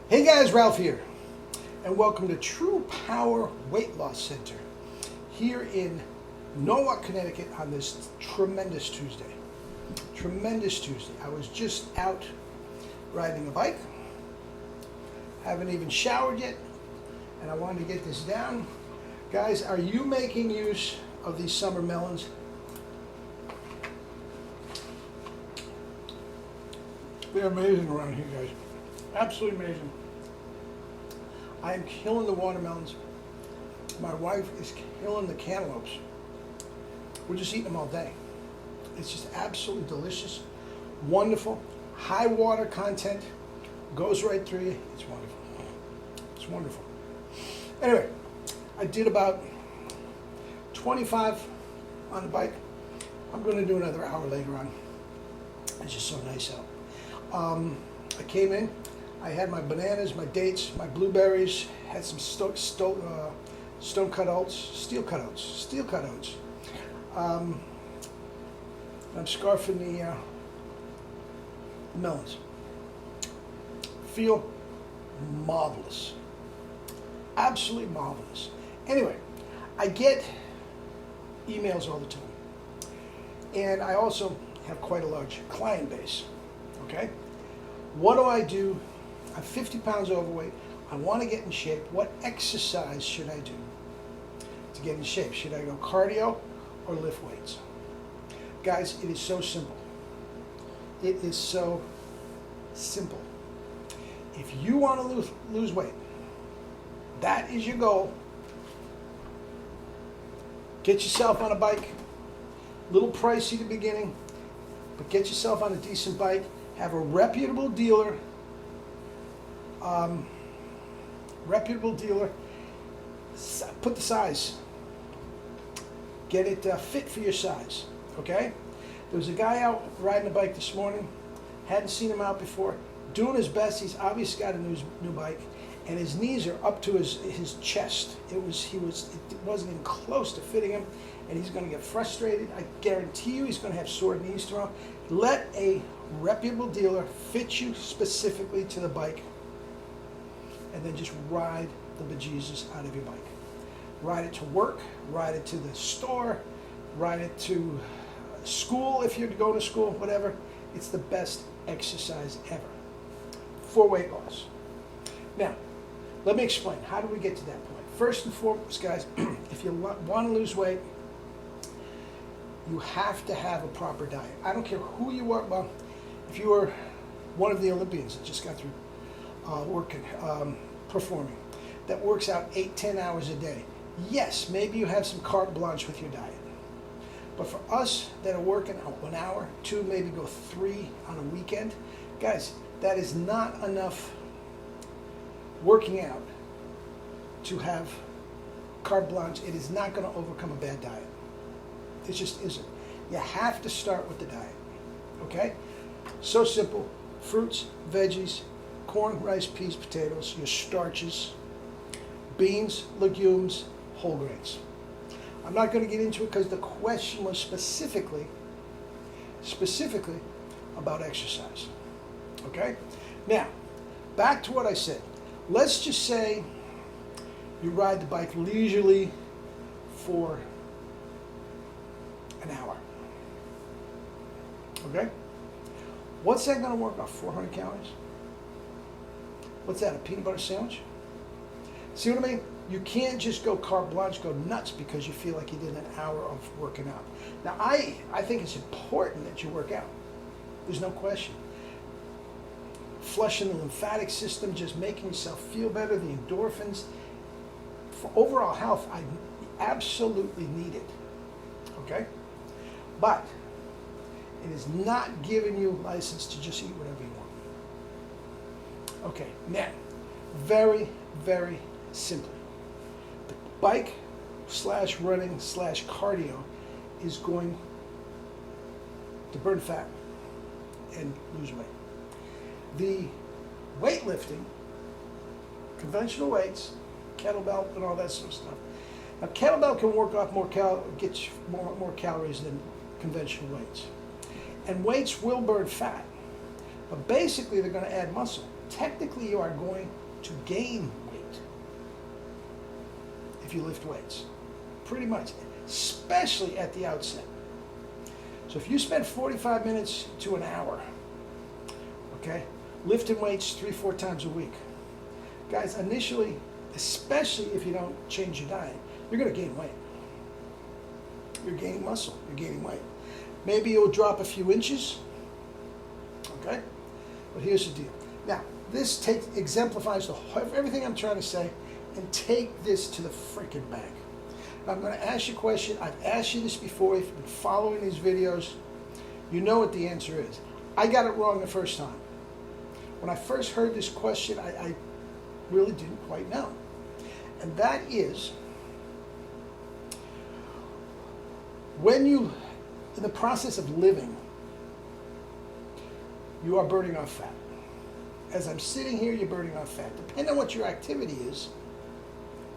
Hey guys, Ralph here, and welcome to True Power Weight Loss Center here in Norwalk, Connecticut on this tremendous Tuesday. Tremendous Tuesday. I was just out riding a bike, haven't even showered yet, and I wanted to get this down. Guys, are you making use of these summer melons? They're amazing around here, guys. Absolutely amazing. I am killing the watermelons. My wife is killing the cantaloupes. We're just eating them all day. It's just absolutely delicious, wonderful, high water content, goes right through you. It's wonderful. It's wonderful. Anyway, I did about 25 on the bike. I'm going to do another hour later on. It's just so nice out. I came in. I had my bananas, my dates, my blueberries, had some steel cut oats. I'm scarfing the melons. Feel marvelous. Absolutely marvelous. Anyway, I get emails all the time. And I also have quite a large client base. Okay? What do? I'm 50 pounds overweight. I want to get in shape. What exercise should I do to get in shape? Should I go cardio or lift weights? Guys, it is so simple. It is so simple. If you want to lose weight, that is your goal. Get yourself on a bike. A little pricey at the beginning, but get yourself on a decent bike. Have a reputable dealer. Put the size. Get it fit for your size. Okay? There was a guy out riding a bike this morning. Hadn't seen him out before. Doing his best. He's obviously got a new bike, and his knees are up to his chest. It wasn't even close to fitting him, and he's going to get frustrated. I guarantee you, he's going to have sore knees tomorrow. Let a reputable dealer fit you specifically to the bike, and then just ride the bejesus out of your bike. Ride it to work, ride it to the store, ride it to school if you're going to school, whatever. It's the best exercise ever for weight loss. Now, let me explain. How do we get to that point? First and foremost, guys, if you want to lose weight, you have to have a proper diet. I don't care who you are. Well, if you are one of the Olympians that just got through performing, that works out 8-10 hours a day, yes, maybe you have some carte blanche with your diet. But for us that are working out 1 hour, 2, maybe go 3 on a weekend, guys, that is not enough working out to have carte blanche. It is not going to overcome a bad diet. It just isn't. You have to start with the diet. Okay? So simple. Fruits, veggies, corn, rice, peas, potatoes, your starches, beans, legumes, whole grains. I'm not going to get into it because the question was specifically about exercise. Okay? Now, back to what I said. Let's just say you ride the bike leisurely for an hour. Okay? What's that going to work off? 400 calories? What's that, a peanut butter sandwich? See what I mean? You can't just go carte blanche, go nuts because you feel like you did an hour of working out. Now, I think it's important that you work out. There's no question. Flushing the lymphatic system, just making yourself feel better, the endorphins. For overall health, I absolutely need it. Okay? But it is not giving you license to just eat whatever you want. Okay, now, very, very simply, the bike / running / cardio is going to burn fat and lose weight. The weightlifting, conventional weights, kettlebell and all that sort of stuff. Now, kettlebell can work off get you more calories than conventional weights. And weights will burn fat. But basically, they're going to add muscle. technically you are going to gain weight if you lift weights. Pretty much, especially at the outset. So if you spend 45 minutes to an hour, okay, lifting weights 3-4 times a week, guys, initially, especially if you don't change your diet, you're going to gain weight. You're gaining muscle, you're gaining weight. Maybe you'll drop a few inches, okay? But here's the deal. Now, this exemplifies everything I'm trying to say, and take this to the freaking bank. Now, I'm going to ask you a question. I've asked you this before. If you've been following these videos, you know what the answer is. I got it wrong the first time. When I first heard this question, I really didn't quite know. And that is, when you, in the process of living, you are burning off fat. As I'm sitting here, you're burning off fat. Depending on what your activity is,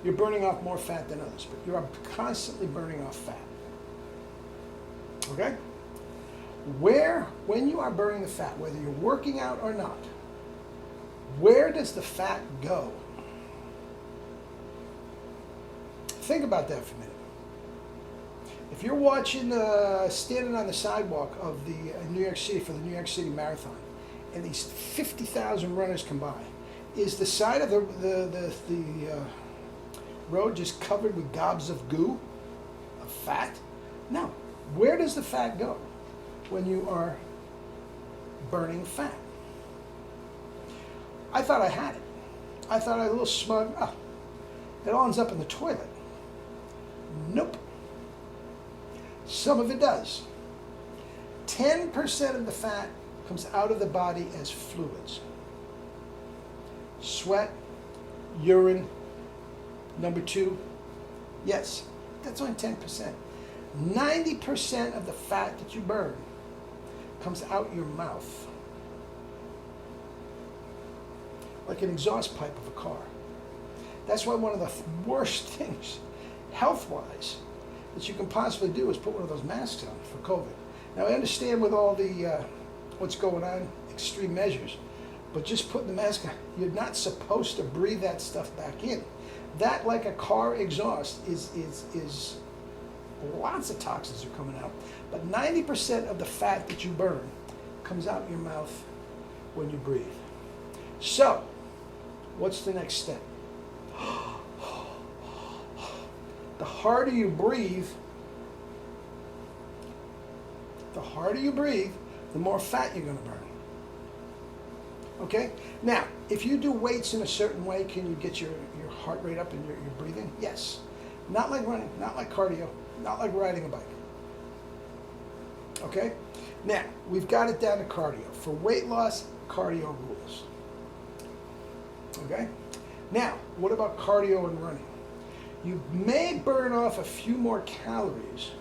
you're burning off more fat than others, but you're constantly burning off fat. Okay? When you are burning the fat, whether you're working out or not, where does the fat go? Think about that for a minute. If you're watching, standing on the sidewalk of the New York City for the New York City Marathon, and these 50,000 runners come by, is the side of the road just covered with gobs of goo, of fat? No. Where does the fat go when you are burning fat? I thought I had it. I thought I was a little smug. Oh, it all ends up in the toilet. Nope. Some of it does. 10% of the fat comes out of the body as fluids. Sweat, urine. Number 2, yes, that's only 10%. 90% of the fat that you burn comes out your mouth, like an exhaust pipe of a car. That's why one of the worst things, health-wise, that you can possibly do is put one of those masks on for COVID. Now, I understand with all the what's going on, extreme measures, but just putting the mask on, you're not supposed to breathe that stuff back in. That, like a car exhaust, is lots of toxins are coming out. But 90% of the fat that you burn comes out your mouth when you breathe. So, what's the next step? The harder you breathe, the more fat you're going to burn. Okay? Now, if you do weights in a certain way, can you get your heart rate up and your breathing? Yes. Not like running, not like cardio, not like riding a bike. Okay? Now, we've got it down to cardio. For weight loss, cardio rules. Okay? Now, what about cardio and running? You may burn off a few more calories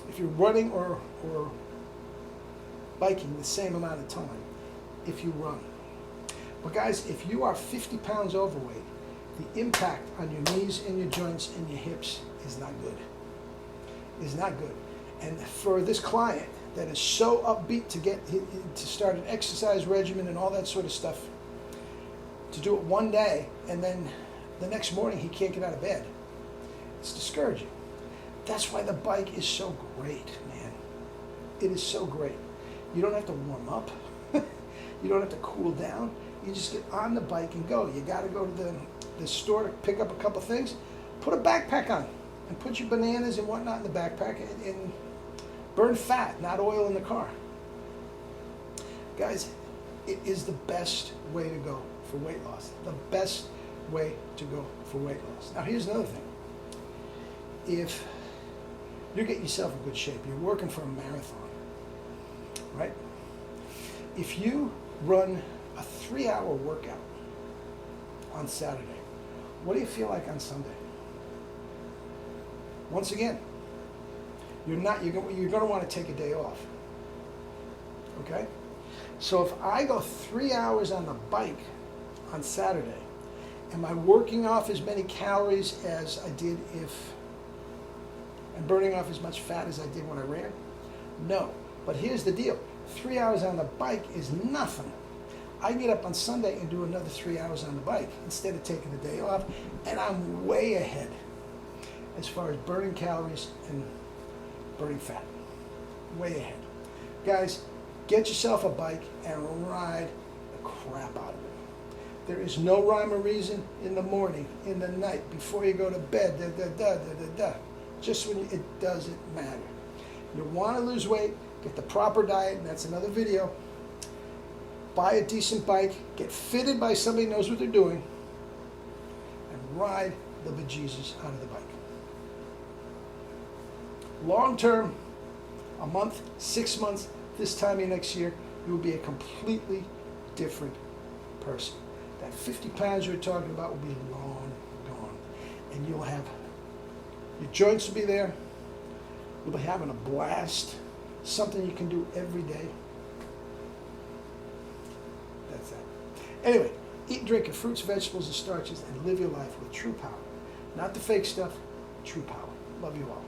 if you're running or biking the same amount of time if you run. But guys, if you are 50 pounds overweight, the impact on your knees and your joints and your hips is not good. Is not good. And for this client that is so upbeat to start an exercise regimen and all that sort of stuff, to do it one day and then the next morning he can't get out of bed, it's discouraging. That's why the bike is so great, man. It is so great. You don't have to warm up. You don't have to cool down. You just get on the bike and go. You got to go to the store to pick up a couple things. Put a backpack on and put your bananas and whatnot in the backpack and burn fat, not oil in the car. Guys, it is the best way to go for weight loss. The best way to go for weight loss. Now, here's another thing. If you're getting yourself in good shape, you're working for a marathon, right? If you run a 3-hour workout on Saturday, what do you feel like on Sunday? Once again, you're going to want to take a day off. Okay? So if I go 3 hours on the bike on Saturday, am I working off as many calories as I did and burning off as much fat as I did when I ran? No. But here's the deal. 3 hours on the bike is nothing I can get up on Sunday and do another 3 hours on the bike instead of taking the day off, and I'm way ahead as far as burning calories and burning fat. Way ahead. Guys, get yourself a bike and ride the crap out of it. There is no rhyme or reason in the morning, in the night, before you go to bed, just when it doesn't matter. You want to lose weight, get the proper diet, and that's another video. Buy a decent bike, get fitted by somebody who knows what they're doing, and ride the bejesus out of the bike. Long term, a month, 6 months, this time of next year, you will be a completely different person. That 50 pounds you're talking about will be long gone. And you'll have, your joints will be there, you'll be having a blast, something you can do every day. That's that. Anyway, eat and drink your fruits, vegetables, and starches, and live your life with true power. Not the fake stuff, true power. Love you all.